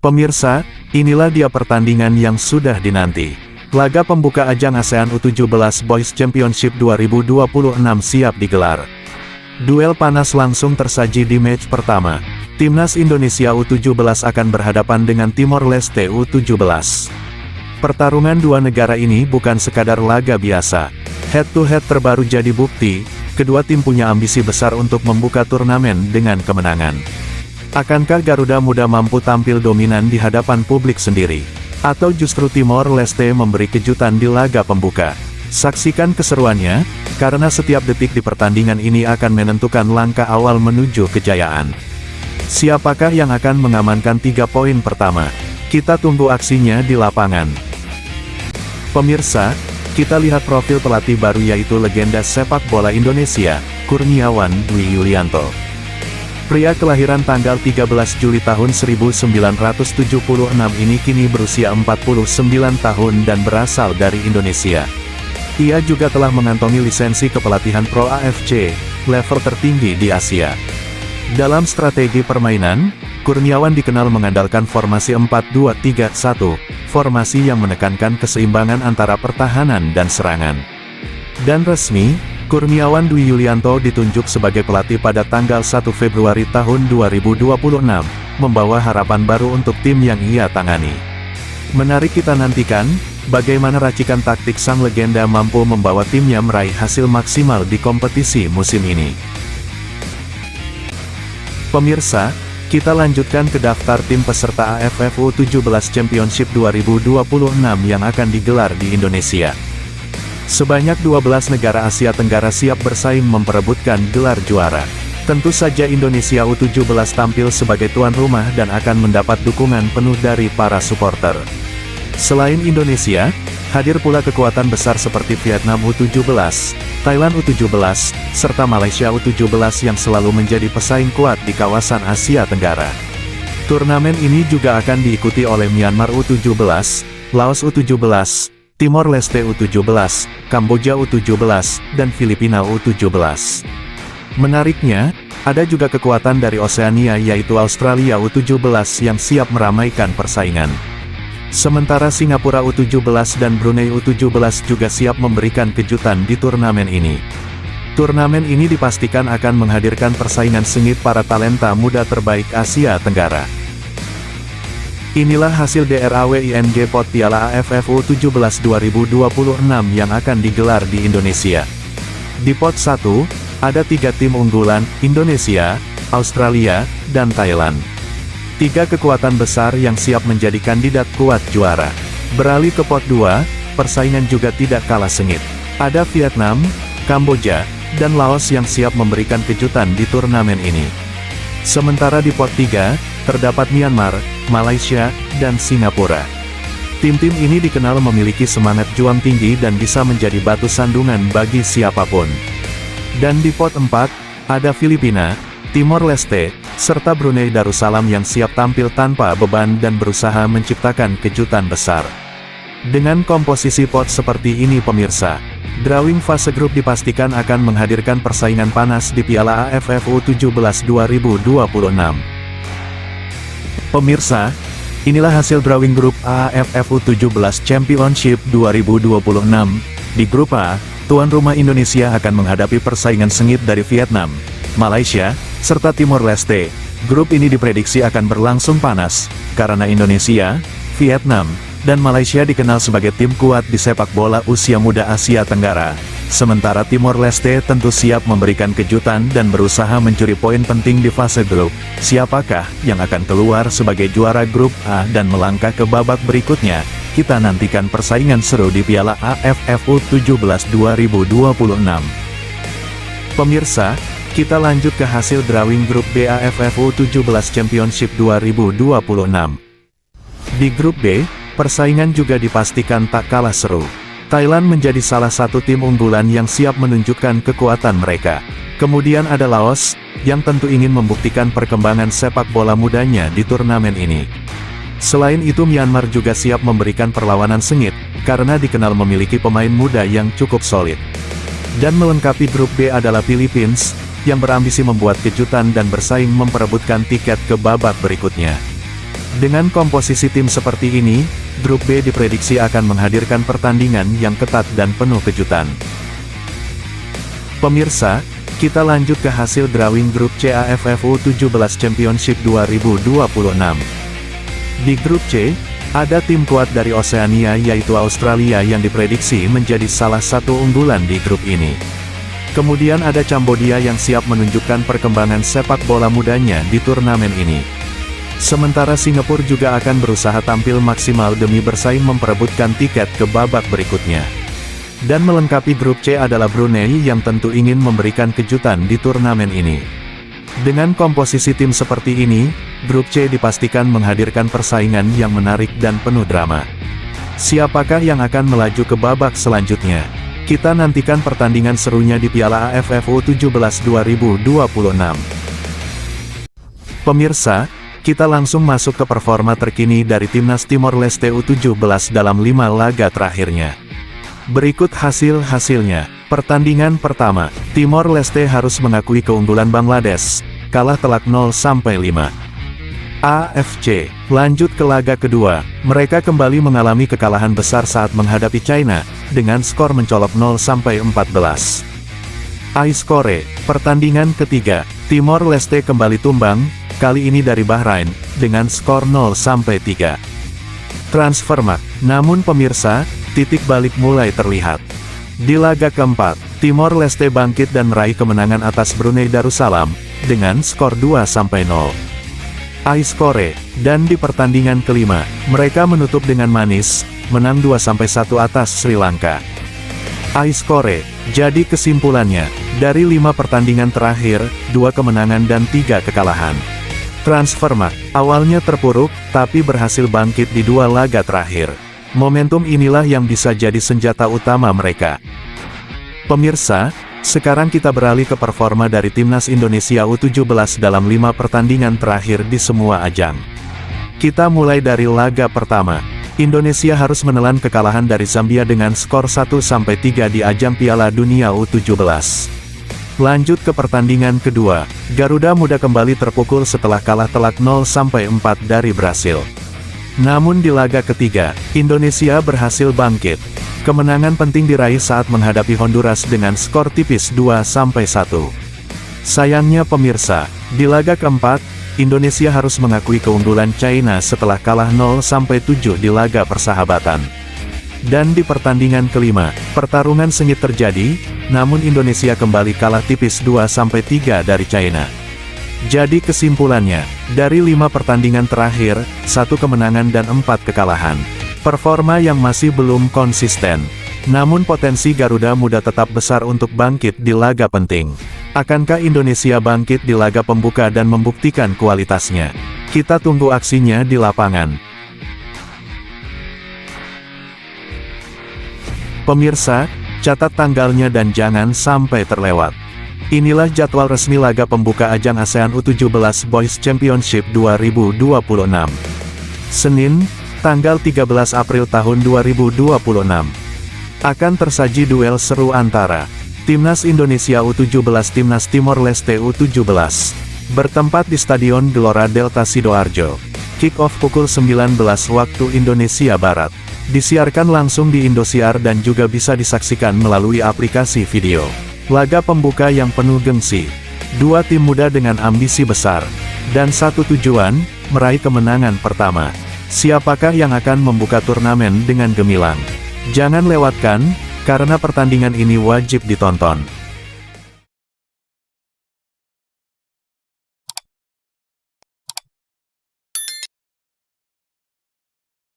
Pemirsa, inilah dia pertandingan yang sudah dinanti. Laga pembuka ajang ASEAN U17 Boys Championship 2026 siap digelar. Duel panas langsung tersaji di match pertama. Timnas Indonesia U17 akan berhadapan dengan Timor Leste U17. Pertarungan dua negara ini bukan sekadar laga biasa. Head-to-head terbaru jadi bukti, kedua tim punya ambisi besar untuk membuka turnamen dengan kemenangan. Akankah Garuda Muda mampu tampil dominan di hadapan publik sendiri? Atau justru Timor Leste memberi kejutan di laga pembuka? Saksikan keseruannya, karena setiap detik di pertandingan ini akan menentukan langkah awal menuju kejayaan. Siapakah yang akan mengamankan 3 poin pertama? Kita tunggu aksinya di lapangan. Pemirsa, kita lihat profil pelatih baru yaitu legenda sepak bola Indonesia, Kurniawan Dwi Yulianto. Pria kelahiran tanggal 13 Juli tahun 1976 ini kini berusia 49 tahun dan berasal dari Indonesia. Ia juga telah mengantongi lisensi kepelatihan Pro AFC, level tertinggi di Asia. Dalam strategi permainan, Kurniawan dikenal mengandalkan formasi 4-2-3-1, formasi yang menekankan keseimbangan antara pertahanan dan serangan. Dan resmi, Kurniawan Dwi Yulianto ditunjuk sebagai pelatih pada tanggal 1 Februari tahun 2026, membawa harapan baru untuk tim yang ia tangani. Menarik kita nantikan, bagaimana racikan taktik sang legenda mampu membawa timnya meraih hasil maksimal di kompetisi musim ini. Pemirsa, kita lanjutkan ke daftar tim peserta AFF U17 Championship 2026 yang akan digelar di Indonesia. Sebanyak 12 negara Asia Tenggara siap bersaing memperebutkan gelar juara. Tentu saja Indonesia U17 tampil sebagai tuan rumah dan akan mendapat dukungan penuh dari para supporter. Selain Indonesia, hadir pula kekuatan besar seperti Vietnam U17, Thailand U17, serta Malaysia U17 yang selalu menjadi pesaing kuat di kawasan Asia Tenggara. Turnamen ini juga akan diikuti oleh Myanmar U17, Laos U17, Timor Leste U17, Kamboja U17, dan Filipina U17. Menariknya, ada juga kekuatan dari Oseania yaitu Australia U17 yang siap meramaikan persaingan. Sementara Singapura U17 dan Brunei U17 juga siap memberikan kejutan di turnamen ini. Turnamen ini dipastikan akan menghadirkan persaingan sengit para talenta muda terbaik Asia Tenggara. Inilah hasil DRAWING Pot Piala AFF U17 2026 yang akan digelar di Indonesia. Di pot 1, ada 3 tim unggulan, Indonesia, Australia, dan Thailand. 3 kekuatan besar yang siap menjadi kandidat kuat juara. Beralih ke pot 2, persaingan juga tidak kalah sengit. Ada Vietnam, Kamboja, dan Laos yang siap memberikan kejutan di turnamen ini. Sementara di pot 3, terdapat Myanmar, Malaysia, dan Singapura. Tim-tim ini dikenal memiliki semangat juang tinggi dan bisa menjadi batu sandungan bagi siapapun. Dan di pot 4, ada Filipina, Timor Leste, serta Brunei Darussalam yang siap tampil tanpa beban dan berusaha menciptakan kejutan besar. Dengan komposisi pot seperti ini pemirsa, drawing fase grup dipastikan akan menghadirkan persaingan panas di Piala AFF U17 2026. Pemirsa, inilah hasil drawing grup AFF U17 Championship 2026. Di grup A, tuan rumah Indonesia akan menghadapi persaingan sengit dari Vietnam, Malaysia, serta Timor Leste. Grup ini diprediksi akan berlangsung panas, karena Indonesia, Vietnam, dan Malaysia dikenal sebagai tim kuat di sepak bola usia muda Asia Tenggara. Sementara Timor Leste tentu siap memberikan kejutan dan berusaha mencuri poin penting di fase grup. Siapakah yang akan keluar sebagai juara grup A dan melangkah ke babak berikutnya? Kita nantikan persaingan seru di Piala AFF U17 2026. Pemirsa, kita lanjut ke hasil drawing grup B AFF U17 Championship 2026. Di grup B, persaingan juga dipastikan tak kalah seru. Thailand menjadi salah satu tim unggulan yang siap menunjukkan kekuatan mereka. Kemudian ada Laos, yang tentu ingin membuktikan perkembangan sepak bola mudanya di turnamen ini. Selain itu Myanmar juga siap memberikan perlawanan sengit, karena dikenal memiliki pemain muda yang cukup solid. Dan melengkapi grup B adalah Philippines, yang berambisi membuat kejutan dan bersaing memperebutkan tiket ke babak berikutnya. Dengan komposisi tim seperti ini, grup B diprediksi akan menghadirkan pertandingan yang ketat dan penuh kejutan. Pemirsa, kita lanjut ke hasil drawing grup C AFF U17 Championship 2026. Di grup C, ada tim kuat dari Oseania yaitu Australia yang diprediksi menjadi salah satu unggulan di grup ini. Kemudian ada Cambodia yang siap menunjukkan perkembangan sepak bola mudanya di turnamen ini. Sementara Singapura juga akan berusaha tampil maksimal demi bersaing memperebutkan tiket ke babak berikutnya. Dan melengkapi grup C adalah Brunei yang tentu ingin memberikan kejutan di turnamen ini. Dengan komposisi tim seperti ini, grup C dipastikan menghadirkan persaingan yang menarik dan penuh drama. Siapakah yang akan melaju ke babak selanjutnya? Kita nantikan pertandingan serunya di Piala AFF U17 2026. Pemirsa, kita langsung masuk ke performa terkini dari Timnas Timor Leste U17 dalam 5 laga terakhirnya. Berikut hasil-hasilnya. Pertandingan pertama, Timor Leste harus mengakui keunggulan Bangladesh, kalah telak 0-5. AFC, lanjut ke laga kedua, mereka kembali mengalami kekalahan besar saat menghadapi China, dengan skor mencolok 0-14. iScore, pertandingan ketiga, Timor Leste kembali tumbang, kali ini dari Bahrain, dengan skor 0-3. Transfermarkt, namun pemirsa, titik balik mulai terlihat. Di laga keempat, Timor Leste bangkit dan meraih kemenangan atas Brunei Darussalam, dengan skor 2-0. iScore, dan di pertandingan kelima, mereka menutup dengan manis, menang 2-1 atas Sri Lanka. iScore, jadi kesimpulannya, dari 5 pertandingan terakhir, 2 kemenangan dan 3 kekalahan. Transfermarkt, awalnya terpuruk, tapi berhasil bangkit di 2 laga terakhir. Momentum inilah yang bisa jadi senjata utama mereka. Pemirsa, sekarang kita beralih ke performa dari Timnas Indonesia U17 dalam 5 pertandingan terakhir di semua ajang. Kita mulai dari laga pertama. Indonesia harus menelan kekalahan dari Zambia dengan skor 1-3 di ajang Piala Dunia U17. Lanjut ke pertandingan kedua, Garuda Muda kembali terpukul setelah kalah telak 0-4 dari Brasil. Namun di laga ketiga, Indonesia berhasil bangkit. Kemenangan penting diraih saat menghadapi Honduras dengan skor tipis 2-1. Sayangnya pemirsa, di laga keempat, Indonesia harus mengakui keunggulan China setelah kalah 0-7 di laga persahabatan. Dan di pertandingan kelima, pertarungan sengit terjadi, namun Indonesia kembali kalah tipis 2-3 dari China. Jadi kesimpulannya, dari 5 pertandingan terakhir, 1 kemenangan dan 4 kekalahan. Performa yang masih belum konsisten. Namun potensi Garuda Muda tetap besar untuk bangkit di laga penting. Akankah Indonesia bangkit di laga pembuka dan membuktikan kualitasnya? Kita tunggu aksinya di lapangan. Pemirsa, catat tanggalnya dan jangan sampai terlewat. Inilah jadwal resmi laga pembuka ajang ASEAN U17 Boys Championship 2026. Senin, tanggal 13 April tahun 2026. Akan tersaji duel seru antara Timnas Indonesia U17 Timnas Timor Leste U17. Bertempat di Stadion Gelora Delta Sidoarjo. Kick-off pukul 19 waktu Indonesia Barat. Disiarkan langsung di Indosiar dan juga bisa disaksikan melalui aplikasi video. Laga pembuka yang penuh gengsi. 2 tim muda dengan ambisi besar. Dan satu tujuan, meraih kemenangan pertama. Siapakah yang akan membuka turnamen dengan gemilang? Jangan lewatkan, karena pertandingan ini wajib ditonton.